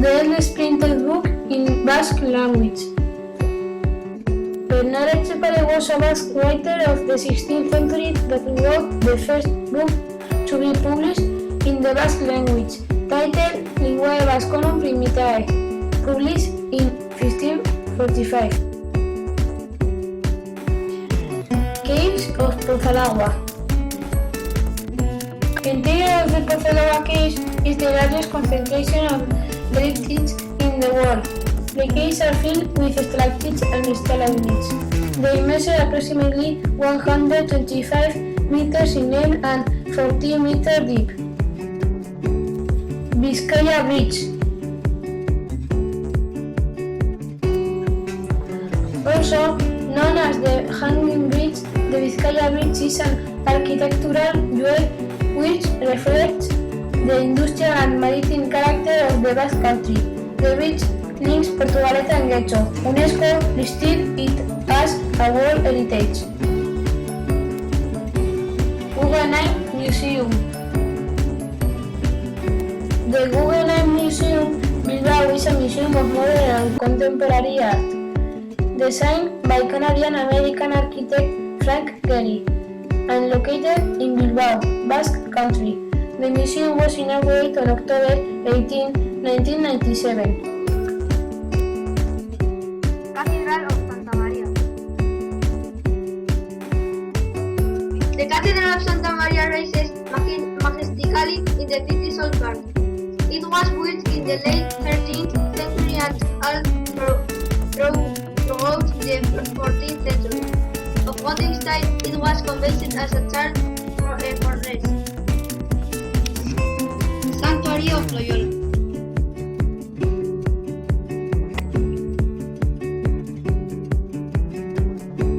the earliest printed book in Basque language. Bernard Etxepare was a Basque writer of the 16th century that wrote the first book to be published in the Basque language, titled Linguae Vasconum Primitae, published in 1545. Caves of Pozalagua. The interior of the Pozalagua caves is the largest concentration of stalactites in the world. The caves are filled with stalactites and stalagmites. They measure approximately 125 meters in length and 14 meters deep. Vizcaya Bridge. Also known as the Hanging Bridge, the Vizcaya Bridge is an architectural jewel which reflects the industrial and maritime character of the Basque Country. The bridge links Portugalete and Getxo. UNESCO listed it as a World Heritage. Guggenheim Museum. The Guggenheim Museum Bilbao is a museum of modern and contemporary art, designed by Canadian-American architect Frank Gehry, and located in Bilbao, Basque Country. The museum was inaugurated on October 18, 1997. Cathedral of Santa Maria. The Cathedral of Santa Maria rises majestically in the city's old park. It was built in the late 13th century and all throughout the 14th century. Of Gothic style, it was converted as a church fortress. Sanctuary of Loyola.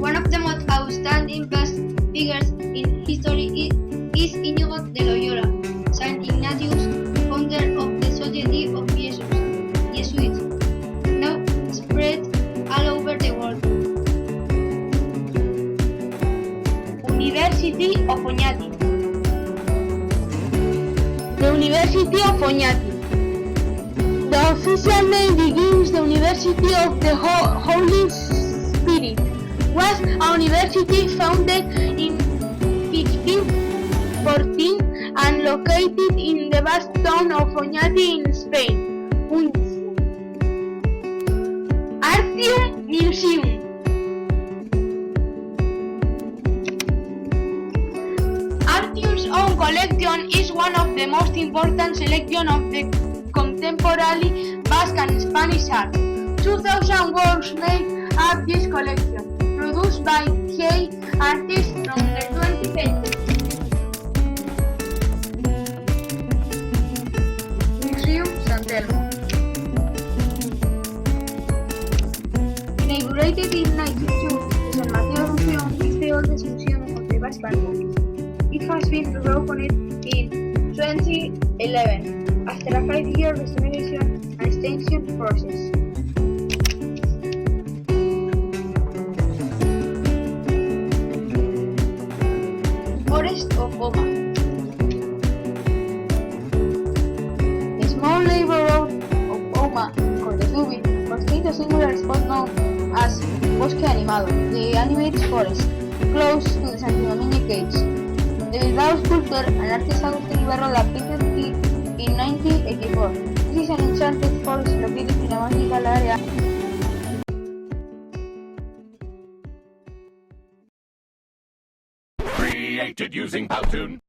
One of the most outstanding Basque figures in history is Íñigo de Loyola, Saint Ignatius, founder of the Society of Jesuits, now spread all over the world. University of Oñati. The University of Oñati. The official name begins the University of the Holy Spirit. Was a university founded in 1514 and located in the vast town of Oñati in Spain. Artium Museum. Artium's own collection is one of the most important selections of the contemporary Basque and Spanish art. 2,000 works made up this collection, produced by key artists from the 20th century. Museum San Telmo. Inaugurated in 1902, the San Mateo Museum is the oldest museum of the Basque Country. It has been reopened in 2011 after a 5-year restoration and extension process. Forest of Oma. The small neighborhood of Oma, Cortezubi, contains a singular spot known as Bosque Animado, the animated forest, close to the Santi Domínguez Caves. The Bilbao sculptor and artist Agustín Ibarrola painted it in 1984. This is an enchanted forest located in a magical area. Created using Powtoon.